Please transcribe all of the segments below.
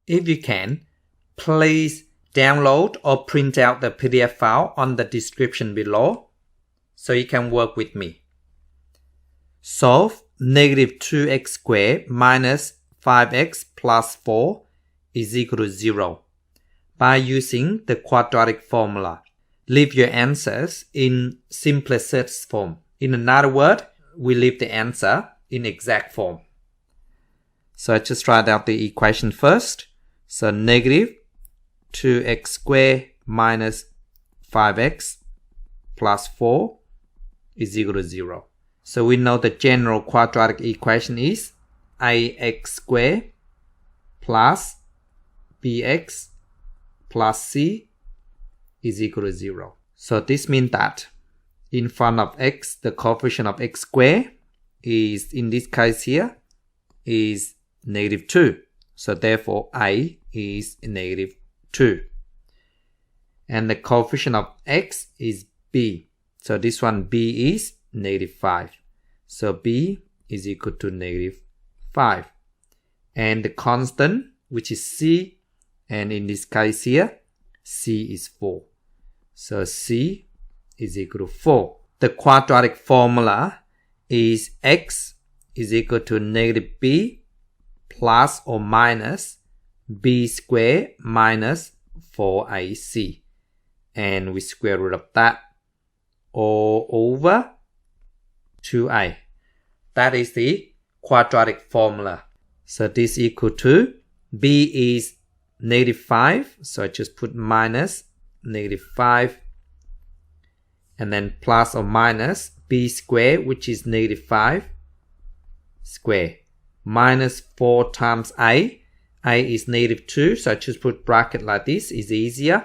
If you can, please download or print out the PDF file on the description below so you can work with me. Solve negative 2x squared minus 5x plus 4 is equal to 0 by using the quadratic formula. Leave your answers in simplest form. In another word, we leave the answer in exact form. So I just write out the equation first. So negative 2x squared minus 5x plus 4 is equal to 0. So we know the general quadratic equation is ax squared plus bx plus c is equal to 0. So this means that in front of x, the coefficient of x squared is, in this case here, is negative 2. So therefore a is negative 2. And the coefficient of x is b. So this one b is negative 5. So b is equal to negative 5. And the constant, which is c, and in this case here, c is 4. So c is equal to 4. The quadratic formula is x is equal to negative b plus or minus b squared minus 4ac. And we square root of that all over 2a. That is the quadratic formula. So this equal to b is negative 5. So I just put minus negative 5. And then plus or minus b squared, which is negative 5 square. Minus 4 times a. A is negative 2. So I just put bracket like this. Is easier.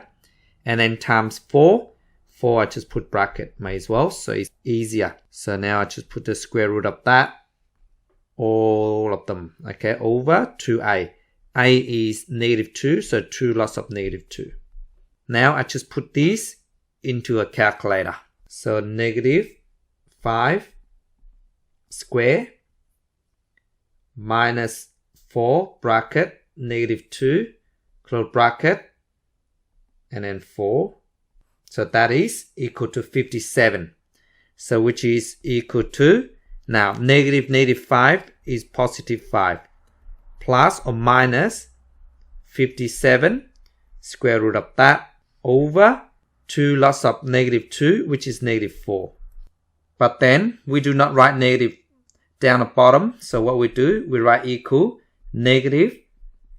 And then times 4. 4 I just put bracket. Might as well. So it's easier. So now I just put the square root of that. All of them. Okay. Over 2a. A is negative 2. So 2 lots of negative 2. Now I just put this into a calculator. So negative 5 square minus 4 bracket negative 2 close bracket and then 4. So that is equal to 57. So which is equal to, now negative 5 is positive 5 plus or minus 57 square root of that over 2 lots of negative 2, which is negative 4. But then we do not write negative down at bottom. So what we do, we write equal negative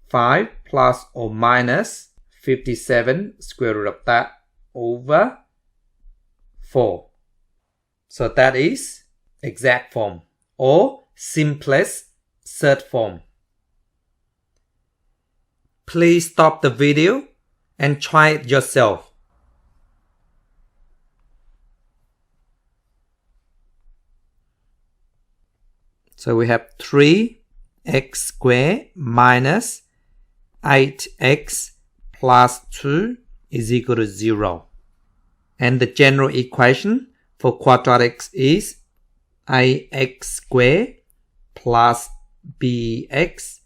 5 plus or minus 57 square root of that over 4. So that is exact form or simplest third form. Please stop the video and try it yourself. So we have 3x squared minus 8x plus 2 is equal to 0. And the general equation for quadratics is ax squared plus bx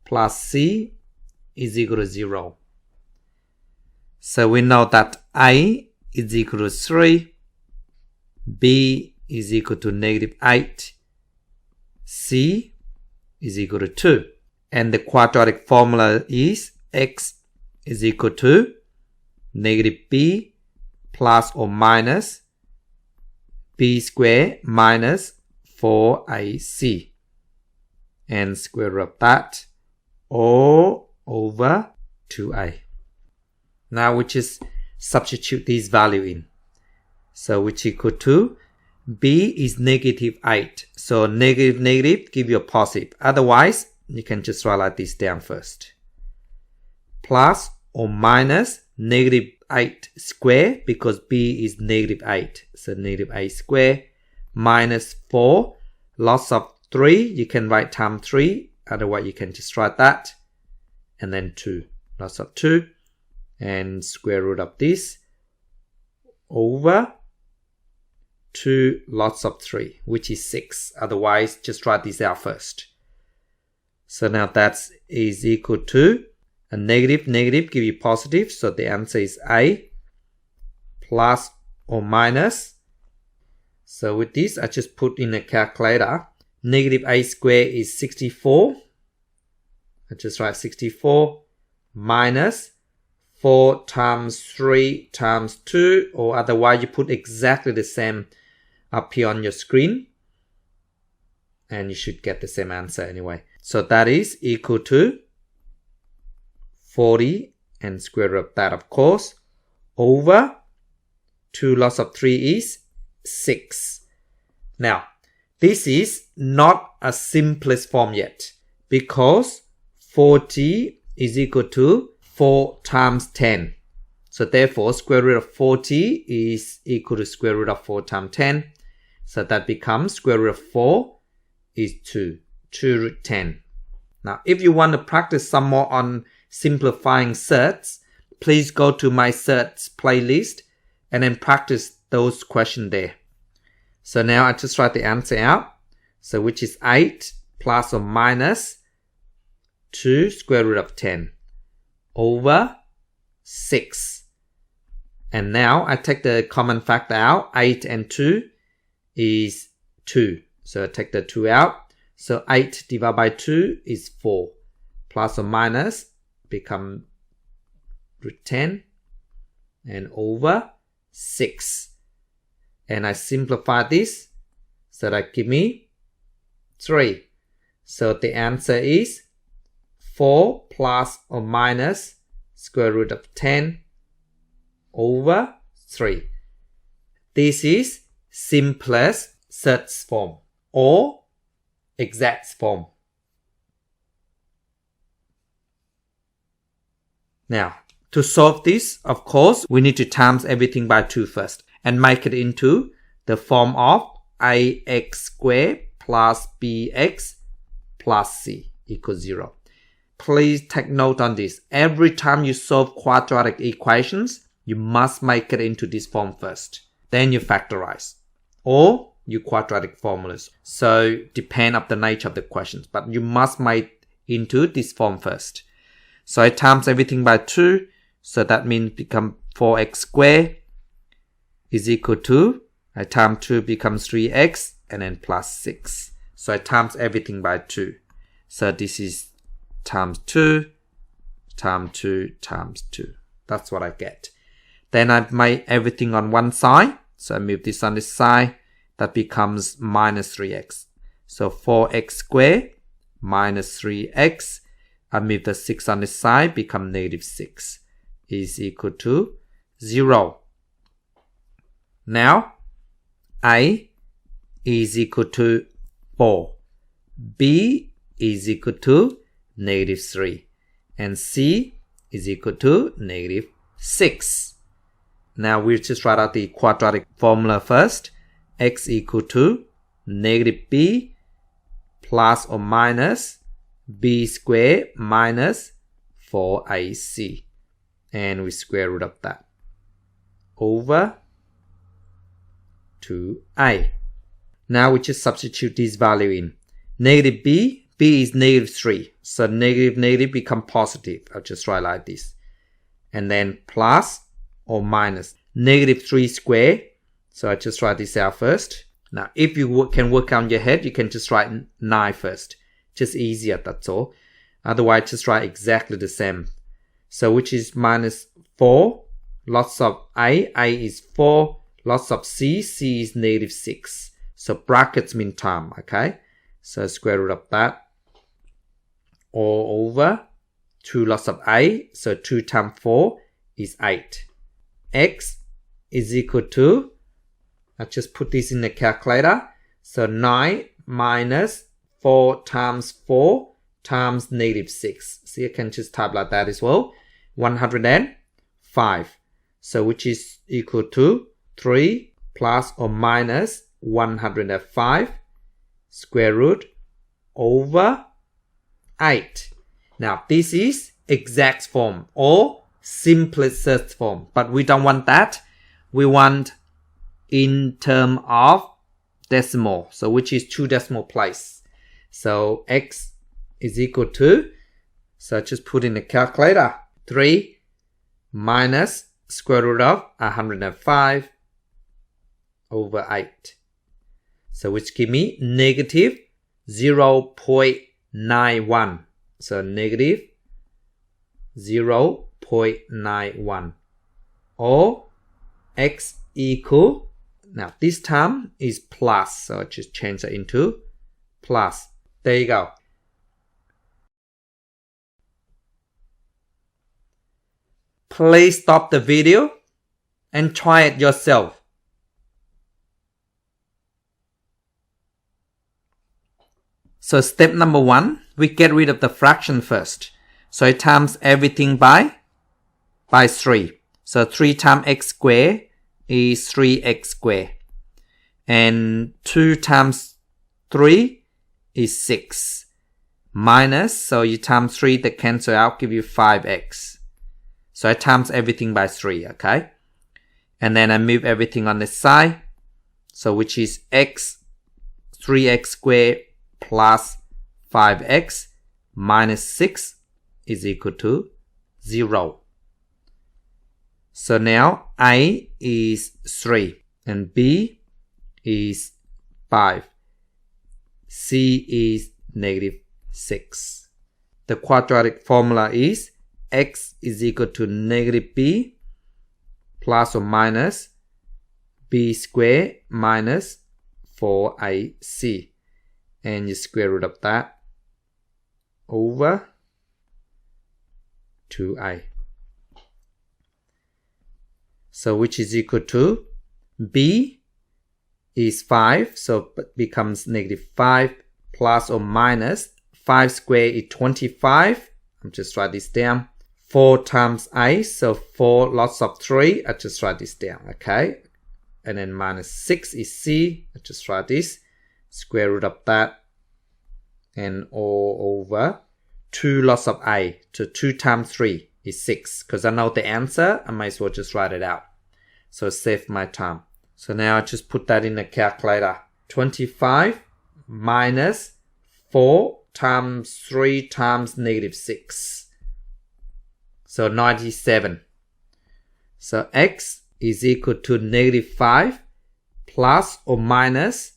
plus c is equal to 0. So we know that a is equal to 3, b is equal to negative 8, c is equal to 2. And the quadratic formula is x is equal to negative b plus or minus b squared minus 4ac. And square root of that all over 2a. Now we just substitute this value in. So which equal to b is negative 8. So negative give you a positive. Otherwise, you can just write like this down first. Plus or minus negative 8 square because b is negative 8. So negative 8 square minus 4. Lots of 3. You can write times 3. Otherwise, you can just write that. And then 2. Lots of 2. And square root of this over 2 lots of 3, which is 6. Otherwise, just write this out first. So now that is equal to A negative give you positive, so the answer is A, plus or minus. So with this, I just put in a calculator. Negative A squared is 64. I just write 64 minus 4 times 3 times 2, or otherwise you put exactly the same up here on your screen. And you should get the same answer anyway. So that is equal to 40 and square root of that, of course, over 2 lots of 3 is 6. Now, this is not a simplest form yet, because 40 is equal to 4 times 10. So therefore, square root of 40 is equal to square root of 4 times 10. So that becomes square root of 4 is 2 root 10. Now, if you want to practice some more on simplifying surds, please go to my surds playlist and then practice those questions there. So now I just write the answer out. So which is 8 plus or minus 2 square root of 10 over 6. And now I take the common factor out. 8 and 2 is 2. So I take the 2 out. So 8 divided by 2 is 4. Plus or minus become root 10 and over 6. And I simplify this, so that give me 3. So the answer is 4 plus or minus square root of 10 over 3. This is simplest surds form or exact form. Now, to solve this, of course, we need to times everything by 2 first and make it into the form of ax squared plus bx plus c equals 0. Please take note on this. Every time you solve quadratic equations, you must make it into this form first. Then you factorize. Or you quadratic formulas. So depend on the nature of the questions. But you must make into this form first. So I times everything by 2. So that means become 4x squared is equal to, I times 2 becomes 3x and then plus 6. So I times everything by 2. So this is times 2, times 2, times 2. That's what I get. Then I make everything on one side. So I move this on this side. That becomes minus 3x. So 4x squared minus 3x. I move the 6 on this side, become negative 6 is equal to 0. Now, A is equal to 4. B is equal to negative 3. And C is equal to negative 6. Now, we'll just write out the quadratic formula first. X equal to negative B plus or minus B squared minus 4AC. And we square root of that over 2a. Now we just substitute this value in. Negative b is negative 3. So negative become positive. I'll just write like this. And then plus or minus negative 3 squared. So I just write this out first. Now if you can work on your head, you can just write 9 first. Just easier, that's all. Otherwise, just write exactly the same. So which is minus 4. Lots of a is 4. Lots of c is negative 6. So brackets mean time, okay? So square root of that. All over 2 lots of a. So 2 times 4 is 8. X is equal to, I just put this in the calculator. So 9 minus 4 times 4 times negative 6. So you can just type like that as well. 105. So which is equal to 3 plus or minus 105 square root over 8. Now this is exact form or simplest form. But we don't want that. We want in term of decimal. So which is 2 decimal place. So x is equal to So just put in the calculator. 3 minus square root of 105 over 8. So which give me negative 0.91. So negative 0.91. Or x equal, now this term is plus, so just change it into plus. There you go. Please stop the video and try it yourself. So step number 1, we get rid of the fraction first. So it times everything by 3. So 3 times x squared is 3x squared. And 2 times 3 is 6. Minus, so you times 3, that cancel out, give you 5x. So I times everything by 3, okay? And then I move everything on the side. So which is x, 3x squared plus 5x minus 6 is equal to 0. So now A is 3 and B is 5. C is negative 6. The quadratic formula is x is equal to negative b plus or minus b squared minus 4ac. And you square root of that over 2a. So which is equal to b is 5, so it becomes negative 5 plus or minus 5 squared is 25. I'm just write this down. 4 times a, so 4 lots of 3. I just write this down, okay? And then minus 6 is c. I just write this. Square root of that. And all over 2 lots of a. So 2 times 3 is 6. Because I know the answer, I might as well just write it out. So save my time. So now I just put that in the calculator. 25 minus 4 times 3 times negative 6. So 97. So x is equal to negative 5 plus or minus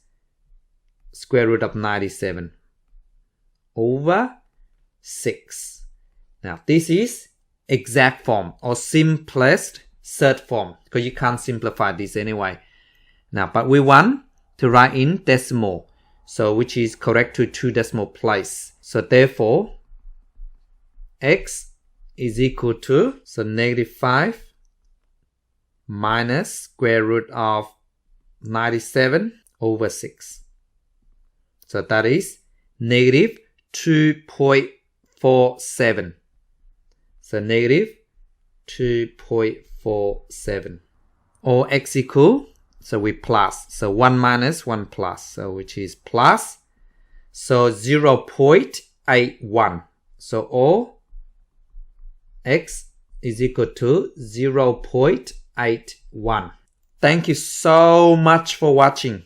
square root of 97 over 6. Now this is exact form or simplest third form because you can't simplify this anyway. Now, but we want to write in decimal, so which is correct to 2 decimal place. So therefore, x is equal to, so negative 5 minus square root of 97 over 6. So that is negative 2.47. So negative 2.47. Or x equal, so we plus. So 1 minus 1 plus, so which is plus. So 0.81. So or x is equal to 0.81. Thank you so much for watching.